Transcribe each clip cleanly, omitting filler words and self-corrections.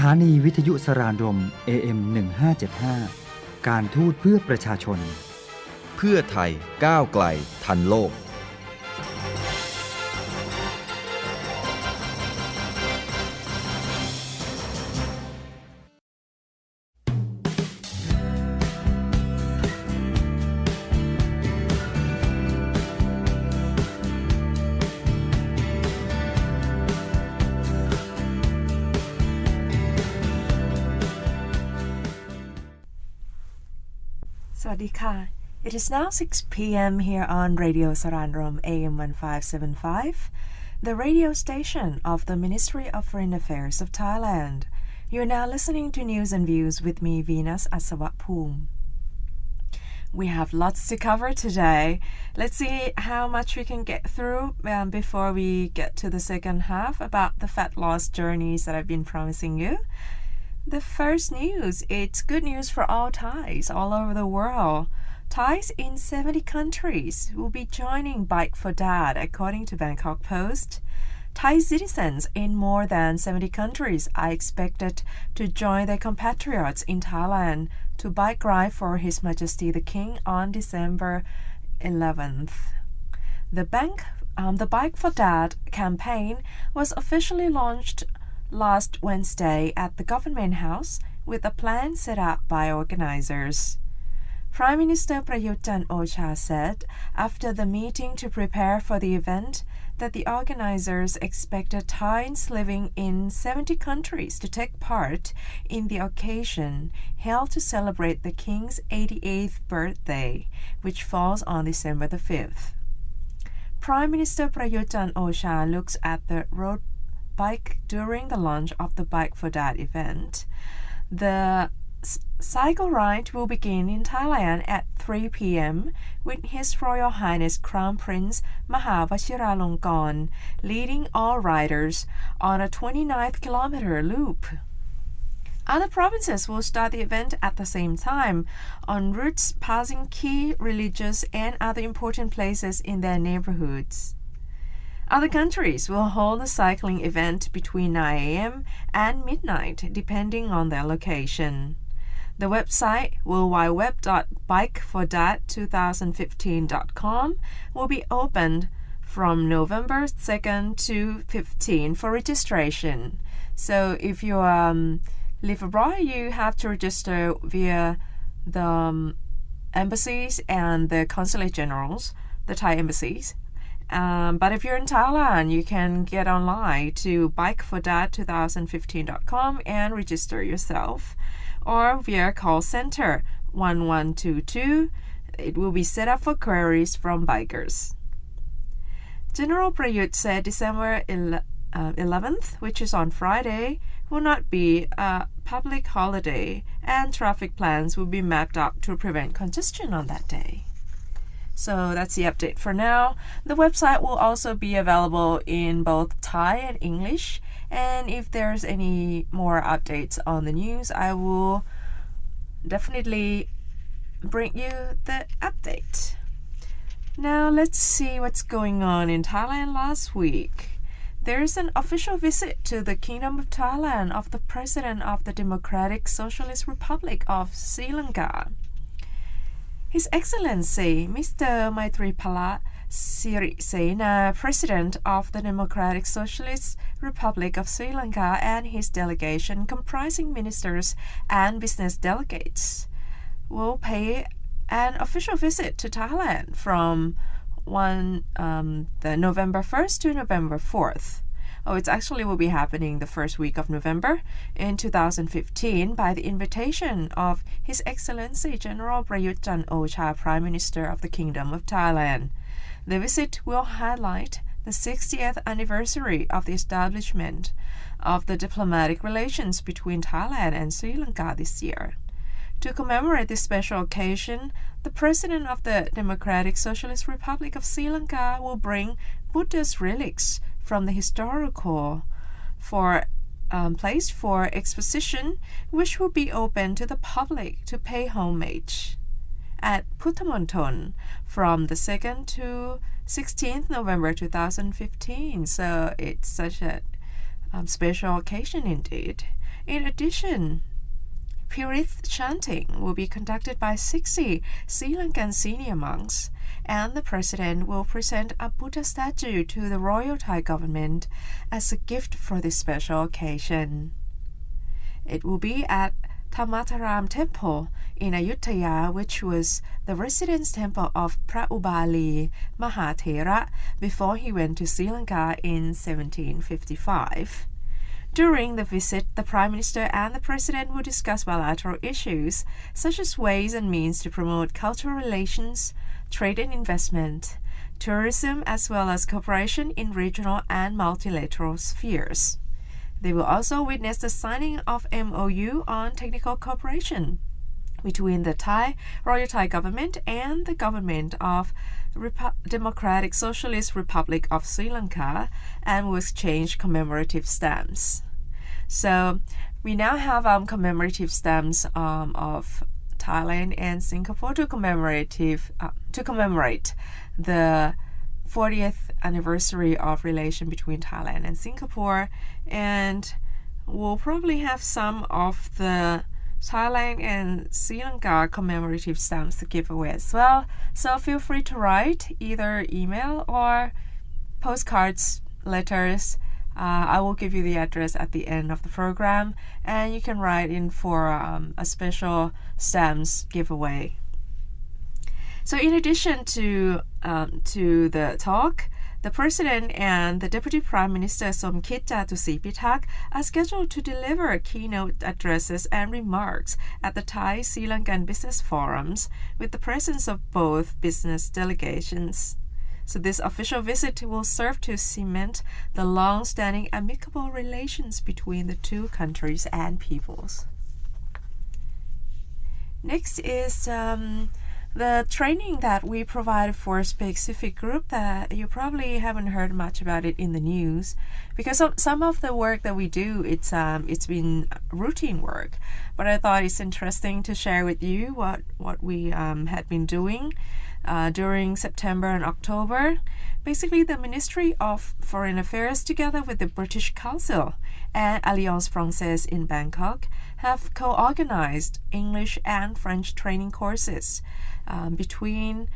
ถานีวิทยุสรานรม AM1575 การทูตเพื่อประชาชนเพื่อไทยก้าวไกลทันโลกสวัสดีค่ะ It is now 6 p.m. here on Radio Saranrom AM1575, the radio station of the Ministry of Foreign Affairs of Thailand. You're now listening to News and Views with me, Venus Asawapum. We have lots to cover today. Let's see how much we can get through before we get to the second half about the fat loss journeys that I've been promising you.The first news, it's good news for all Thais all over the world. Thais in 70 countries will be joining Bike for Dad, according to Bangkok Post. Thai citizens in more than 70 countries are expected to join their compatriots in Thailand to bike ride for His Majesty the King on December 11th. The Bike for Dad campaign was officially launched last Wednesday at the Government House with a plan set up by organizers. Prime Minister Prayut Chan-o-cha said after the meeting to prepare for the event that the organizers expected Thais living in 70 countries to take part in the occasion held to celebrate the King's 88th birthday, which falls on December the 5th. Prime Minister Prayut Chan-o-cha looks at the road bike during the launch of the Bike for Dad event. The cycle ride will begin in Thailand at 3 p.m. with His Royal Highness Crown Prince Maha Vajiralongkorn leading all riders on a 29-kilometer loop. Other provinces will start the event at the same time on routes passing key religious and other important places in their neighborhoods.Other countries will hold the cycling event between 9 a.m. and midnight, depending on their location. The website worldwideweb.bikefordad2015.com will be opened from November 2nd to 15 for registration. So if you live abroad, you have to register via the embassies and the consulate generals, the Thai embassies.But if you're in Thailand, you can get online to bikefordad2015.com and register yourself, or via call center 1122. It will be set up for queries from bikers. General Prayut said December 11th, which is on Friday, will not be a public holiday, and traffic plans will be mapped up to prevent congestion on that day.So that's the update for now. The website will also be available in both Thai and English. And if there's any more updates on the news, I will definitely bring you the update. Now let's see what's going on in Thailand last week. There's an official visit to the Kingdom of Thailand of the President of the Democratic Socialist Republic of Sri Lanka.His Excellency Mr. Maithripala Sirisena, President of the Democratic Socialist Republic of Sri Lanka, and his delegation comprising ministers and business delegates will pay an official visit to Thailand from the November 1st to November 4th.Oh, it actually will be happening the first week of November in 2015 by the invitation of His Excellency General Prayut Chan-o-cha, Prime Minister of the Kingdom of Thailand. The visit will highlight the 60th anniversary of the establishment of the diplomatic relations between Thailand and Sri Lanka this year. To commemorate this special occasion, the President of the Democratic Socialist Republic of Sri Lanka will bring Buddha's relics.From the historical place for exposition, which will be open to the public to pay homage at Puttamonton from the 2nd to 16th November 2015. So it's such a special occasion indeed. In addition, Pirith chanting will be conducted by 60 Sri Lankan senior monks, and the president will present a Buddha statue to the royal Thai government as a gift for this special occasion. It will be at Thamataram Temple in Ayutthaya, which was the residence temple of Phra Ubali Mahathera before he went to Sri Lanka in 1755. During the visit, the Prime Minister and the President will discuss bilateral issues such as ways and means to promote cultural relations, trade and investment, tourism, as well as cooperation in regional and multilateral spheres. They will also witness the signing of MOU on technical cooperation between the Royal Thai government and the government of Democratic Socialist Republic of Sri Lanka, and will exchange commemorative stamps. So we now have commemorative stamps of Thailand and Singapore to commemorate the 40th anniversary of relation between Thailand and Singapore, and we'll probably have some of the Thailand and Sri Lanka commemorative stamps to give away as well. So feel free to write either email or postcards, letters. I will give you the address at the end of the program, and you can write in for a special stamps giveaway. So in addition to the talk, the President and the Deputy Prime Minister Somkit Jatusipitak are scheduled to deliver keynote addresses and remarks at the Thai-Sri Lankan business forums with the presence of both business delegations. So this official visit will serve to cement the long-standing amicable relations between the two countries and peoples. Next is the training that we provide for a specific group that you probably haven't heard much about it in the news, because some of the work that we do, it's been routine work, but I thought it's interesting to share with you what we had been doing during September and October. Basically, the Ministry of Foreign Affairs, together with the British Council and Alliance Française in Bangkok, have co-organized English and French training courses between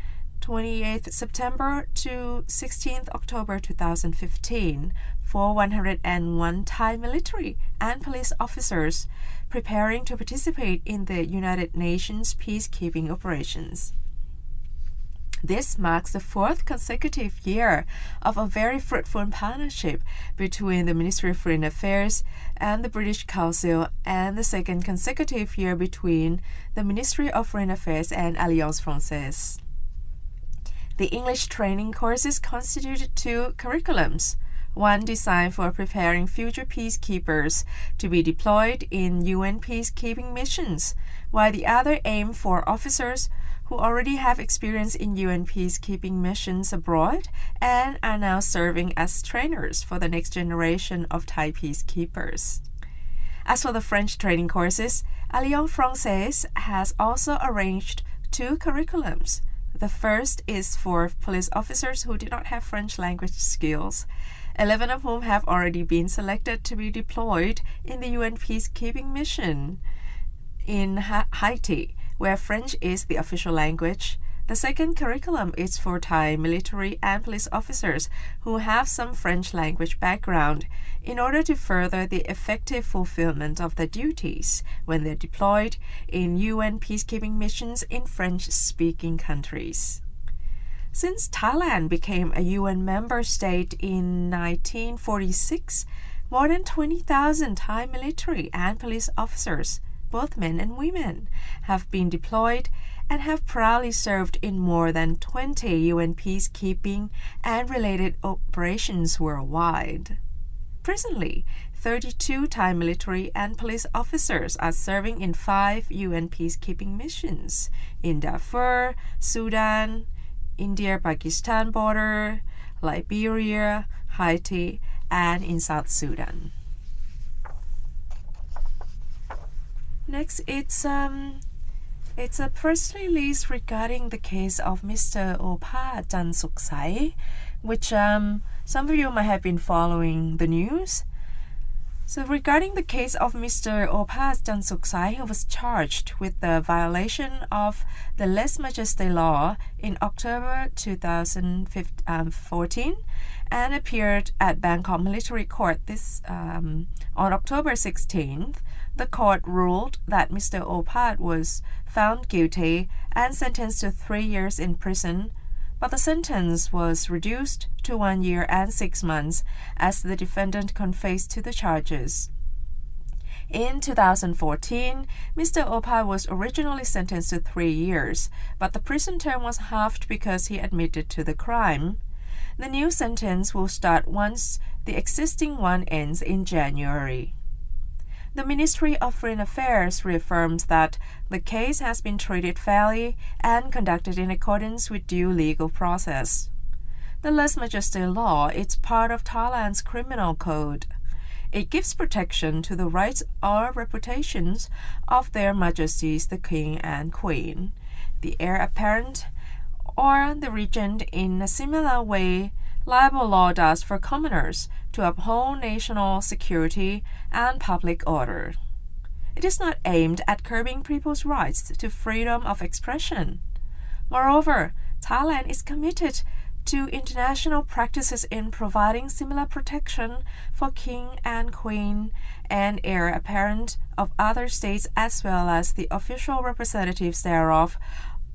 28th September to 16th October 2015 for 101 Thai military and police officers preparing to participate in the United Nations peacekeeping operations. This marks the fourth consecutive year of a very fruitful partnership between the Ministry of Foreign Affairs and the British Council, and the second consecutive year between the Ministry of Foreign Affairs and Alliance Française. The English training courses constituted two curriculums, one designed for preparing future peacekeepers to be deployed in UN peacekeeping missions, while the other aimed for officers who already have experience in UN peacekeeping missions abroad and are now serving as trainers for the next generation of Thai peacekeepers. As for the French training courses, Alliance Française has also arranged two curriculums. The first is for police officers who do not have French language skills, 11 of whom have already been selected to be deployed in the UN peacekeeping mission in Haiti, where French is the official language. The second curriculum is for Thai military and police officers who have some French language background in order to further the effective fulfillment of their duties when they're deployed in UN peacekeeping missions in French-speaking countries. Since Thailand became a UN member state in 1946, more than 20,000 Thai military and police officers, both men and women, have been deployed and have proudly served in more than 20 UN peacekeeping and related operations worldwide. Presently, 32 Thai military and police officers are serving in 5 UN peacekeeping missions in Darfur, Sudan, India-Pakistan border, Liberia, Haiti, and in South Sudan. Next, it's a press release regarding the case of Mr. Opa Chan Suksai, which some of you might have been following the news. So regarding the case of Mr. Opas Jansuksai, who was charged with the violation of the lèse-majesté law in October 2014 and appeared at Bangkok Military Court on October 16th, the court ruled that Mr. Opas was found guilty and sentenced to 3 years in prison, but the sentence was reduced to 1 year and 6 months as the defendant confessed to the charges. In 2014, Mr. Opas was originally sentenced to 3 years, but the prison term was halved because he admitted to the crime. The new sentence will start once the existing one ends in January. The Ministry of Foreign Affairs reaffirms that the case has been treated fairly and conducted in accordance with due legal process. The lèse-majesté law is part of Thailand's criminal code. It gives protection to the rights or reputations of their majesties the king and queen, the heir apparent, or the regent in a similar way libel law does for commoners to uphold national security and public order. It is not aimed at curbing people's rights to freedom of expression. Moreover, Thailand is committed to international practices in providing similar protection for king and queen and heir apparent of other states as well as the official representatives thereof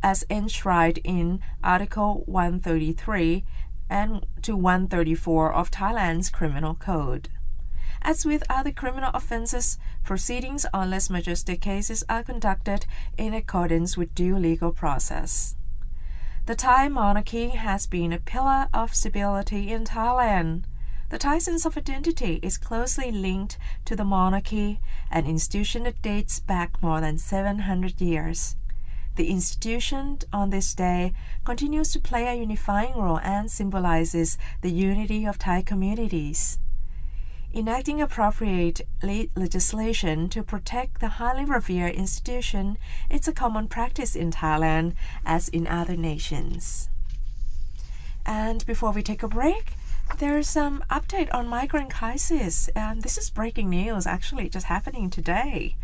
as enshrined in Article 133 and to 134 of Thailand's Criminal Code. As with other criminal offences, proceedings on lèse-majesté cases are conducted in accordance with due legal process. The Thai monarchy has been a pillar of stability in Thailand. The Thai sense of identity is closely linked to the monarchy, an institution that dates back more than 700 years. The institution on this day continues to play a unifying role and symbolizes the unity of Thai communities. Enacting appropriate legislation to protect the highly revered institution is a common practice in Thailand as in other nations. And before we take a break, there's some update on migrant crisis. This is breaking news, actually just happening today.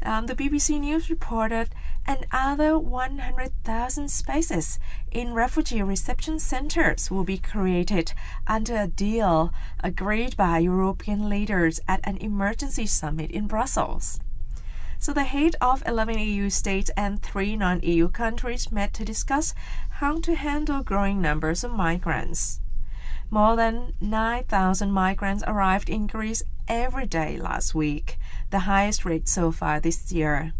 The BBC News reported another 100,000 spaces in refugee reception centers will be created under a deal agreed by European leaders at an emergency summit in Brussels. So the head of 11 EU states and 3 non-EU countries met to discuss how to handle growing numbers of migrants. More than 9,000 migrants arrived in Greece every day last week, the highest rate so far this year.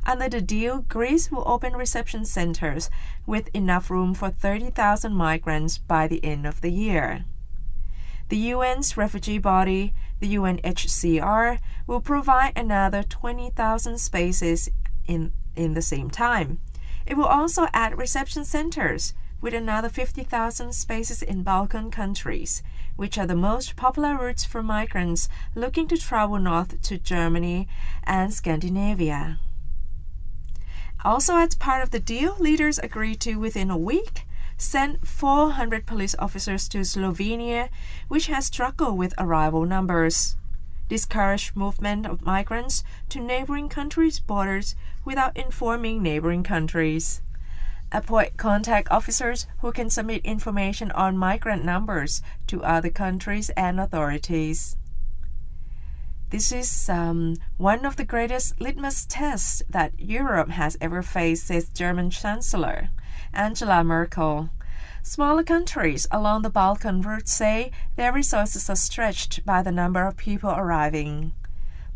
Under the deal, Greece will open reception centers with enough room for 30,000 migrants by the end of the year. The UN's refugee body, the UNHCR, will provide another 20,000 spaces in the same time. It will also add reception centers with another 50,000 spaces in Balkan countries, which are the most popular routes for migrants looking to travel north to Germany and Scandinavia. Also, as part of the deal, leaders agreed to, within a week, send 400 police officers to Slovenia, which has struggled with arrival numbers, discourage movement of migrants to neighboring countries' borders without informing neighboring countries, appoint contact officers who can submit information on migrant numbers to other countries and authorities. This is one of the greatest litmus tests that Europe has ever faced, says German Chancellor Angela Merkel. Smaller countries along the Balkan route say their resources are stretched by the number of people arriving.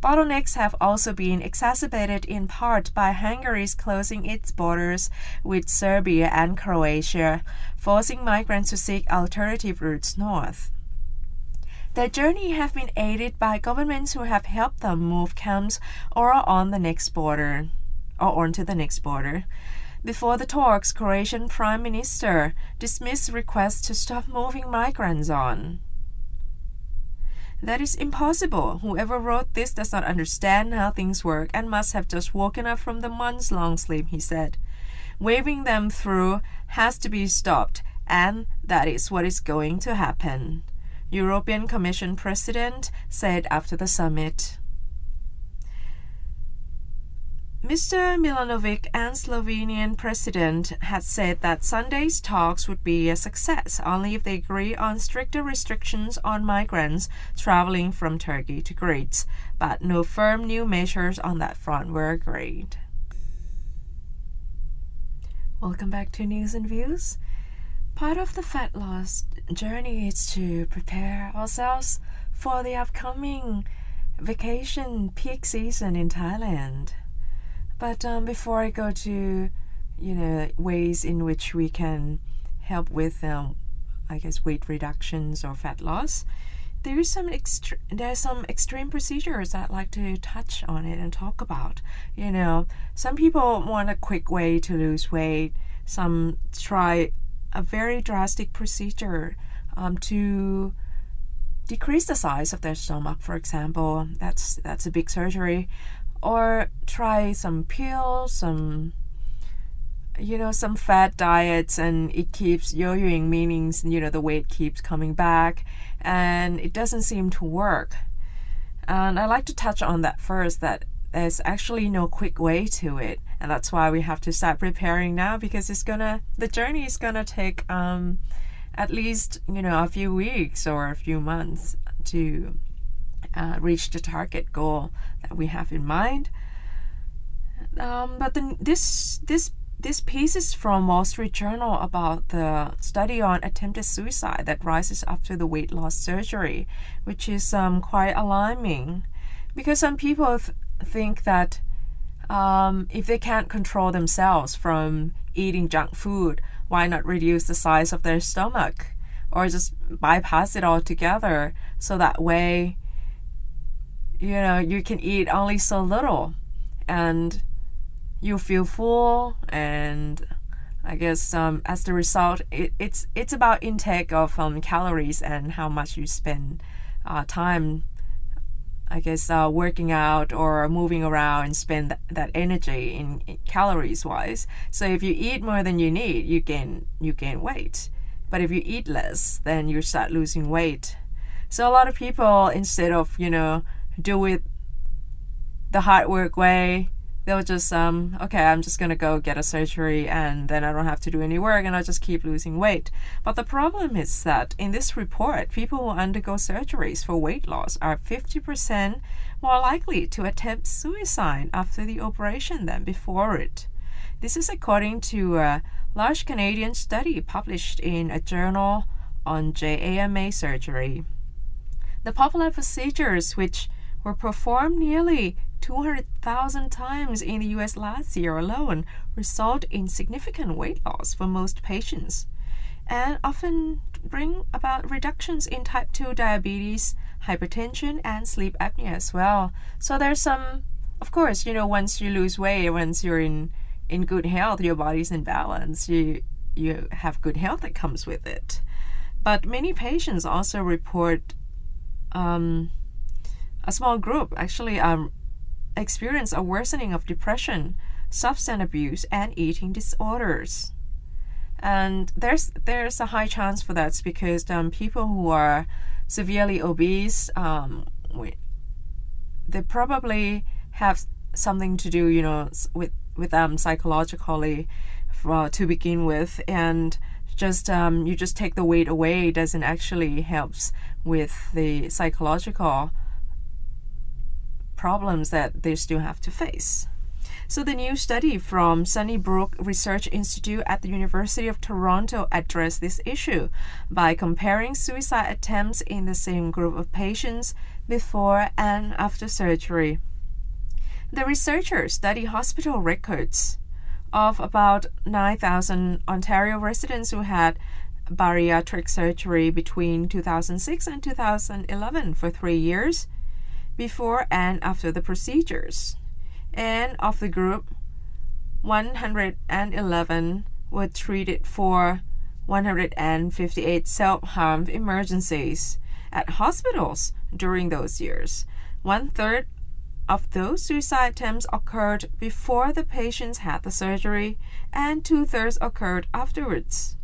Bottlenecks have also been exacerbated in part by Hungary's closing its borders with Serbia and Croatia, forcing migrants to seek alternative routes north. Their journey have been aided by governments who have helped them move camps or onto the next border. Before the talks, Croatian Prime Minister dismissed requests to stop moving migrants on. That is impossible. Whoever wrote this does not understand how things work and must have just woken up from the months-long sleep, he said. Waving them through has to be stopped, and that is what is going to happen. European Commission President, said after the summit. Mr. Milanovic and Slovenian President had said that Sunday's talks would be a success only if they agree on stricter restrictions on migrants traveling from Turkey to Greece, but no firm new measures on that front were agreed. Welcome back to News and Views. Part of the fat loss journey is to prepare ourselves for the upcoming vacation peak season in Thailand. But before I go to, ways in which we can help with, weight reductions or fat loss, there's some extreme procedures I'd like to touch on it and talk about. Some people want a quick way to lose weight. Some try a very drastic procedure to decrease the size of their stomach, for example. That's a big surgery. Or try some pills, some fat diets, and it keeps yo-yoing, meaning, the weight keeps coming back and it doesn't seem to work. And I like to touch on that first, that there's actually no quick way to it. And that's why we have to start preparing now, because the journey is gonna take at least, a few weeks or a few months to reach the target goal that we have in mind. But then this piece is from Wall Street Journal about the study on attempted suicide that rises after the weight loss surgery, which is quite alarming, because some people think that if they can't control themselves from eating junk food, why not reduce the size of their stomach or just bypass it altogether, so that way you can eat only so little and you feel full. And I guess as the result, it's about intake of calories and how much you spend time, working out or moving around and spend that energy in calories wise. So if you eat more than you need, you gain weight. But if you eat less, then you start losing weight. So a lot of people, instead of do it the hard work way, they'll just okay, I'm just gonna go get a surgery and then I don't have to do any work and I'll just keep losing weight. But the problem is that in this report, people who undergo surgeries for weight loss are 50% more likely to attempt suicide after the operation than before it. This is according to a large Canadian study published in a journal on JAMA surgery. The popular procedures, which were performed nearly 200,000 times in the US last year alone, result in significant weight loss for most patients, and often bring about reductions in type 2 diabetes, hypertension, and sleep apnea as well. So there's some, of course, once you lose weight, once you're in good health, your body's in balance, you have good health that comes with it. But many patients also report a small group actually experience a worsening of depression, substance abuse, and eating disorders. And there's a high chance for that because people who are severely obese, they probably have something to do, with psychologically to begin with, and just you just take the weight away doesn't actually helps with the psychological problems that they still have to face. So the new study from Sunnybrook Research Institute at the University of Toronto addressed this issue by comparing suicide attempts in the same group of patients before and after surgery. The researchers studied hospital records of about 9,000 Ontario residents who had bariatric surgery between 2006 and 2011 for 3 years, before and after the procedures. And of the group, 111 were treated for 158 self-harm emergencies at hospitals during those years. 1/3 of those suicide attempts occurred before the patients had the surgery, and 2/3 occurred afterwards.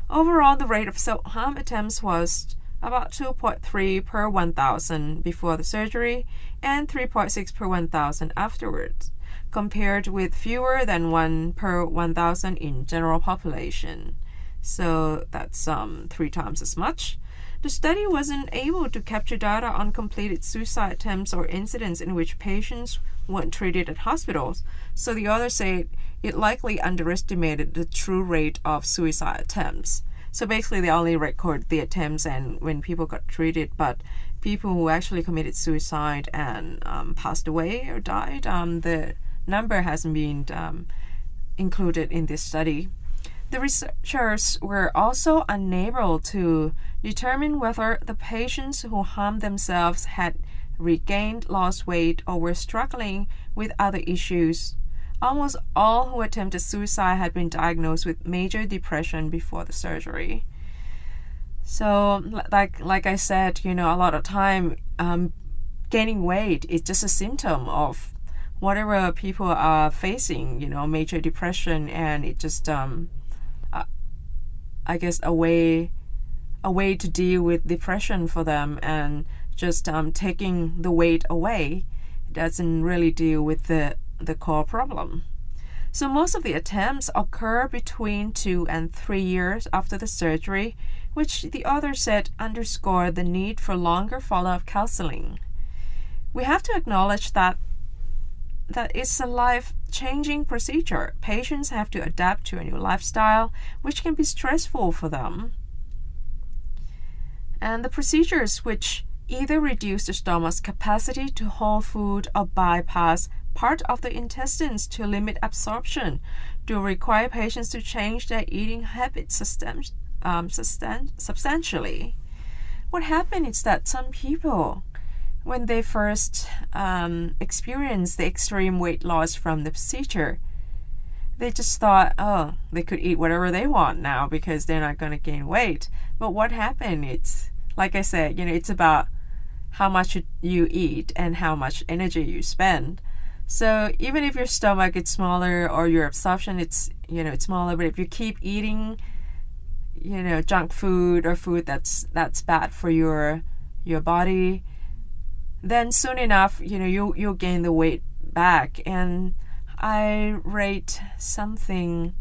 Overall, the rate of self-harm attempts was about 2.3 per 1,000 before the surgery and 3.6 per 1,000 afterwards, compared with fewer than 1 per 1,000 in general population. So that's 3 times as much. The study wasn't able to capture data on completed suicide attempts or incidents in which patients weren't treated at hospitals, so the author said it likely underestimated the true rate of suicide attempts. So basically they only record the attempts and when people got treated, but people who actually committed suicide and passed away or died, the number hasn't been included in this study. The researchers were also unable to determine whether the patients who harmed themselves had regained lost weight or were struggling with other issues. Almost all who attempted suicide had been diagnosed with major depression before the surgery. So, like I said, a lot of time, gaining weight is just a symptom of whatever people are facing, major depression, and it just I guess a way to deal with depression for them, and just taking the weight away doesn't really deal with the core problem. So most of the attempts occur between 2 and 3 years after the surgery, which the author said underscored the need for longer follow-up counseling. We have to acknowledge that it's a life-changing procedure. Patients have to adapt to a new lifestyle, which can be stressful for them. And the procedures which either reduce the stomach's capacity to hold food or bypass part of the intestines to limit absorption do require patients to change their eating habits substantially. What happened is that some people, when they first experienced the extreme weight loss from the procedure, they just thought, they could eat whatever they want now because they're not going to gain weight. But what happened, it's, like I said, it's about how much you eat and how much energy you spend. So even if your stomach is smaller or your absorption it's smaller, but if you keep eating junk food or food that's bad for your body, then soon enough you'll gain the weight back. And I read something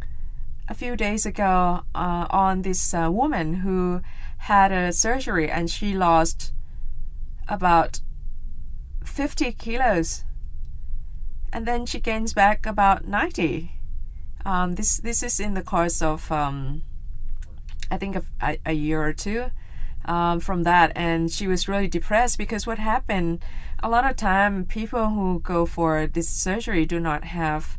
a few days ago on this woman who had a surgery and she lost about 50 kilos and then she gains back about 90. This is in the course of I think a year or two from that, and she was really depressed because what happened, a lot of time people who go for this surgery do not have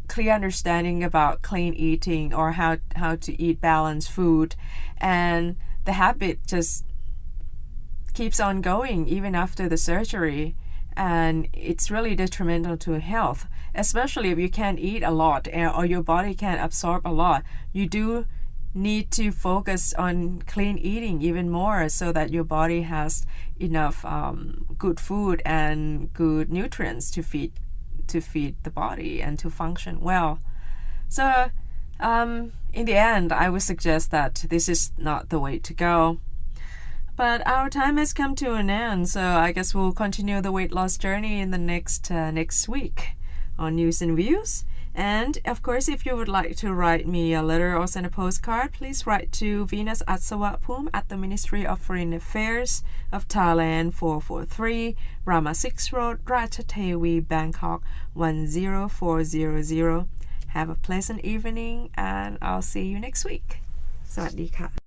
clear understanding about clean eating or how to eat balanced food, and the habit just keeps on going even after the surgery, and it's really detrimental to health, especially if you can't eat a lot or your body can't absorb a lot. You do need to focus on clean eating even more so that your body has enough good food and good nutrients to feed the body and to function well. So in the end, I would suggest that this is not the way to go. But our time has come to an end, so I guess we'll continue the weight loss journey in the next week on News and Views. And of course, if you would like to write me a letter or send a postcard, please write to Venus Atsawapum at the Ministry of Foreign Affairs of Thailand, 443 Rama 6 Road, Ratchathewi, Bangkok 10400. Have a pleasant evening, and I'll see you next week. สวัสดีค่ะ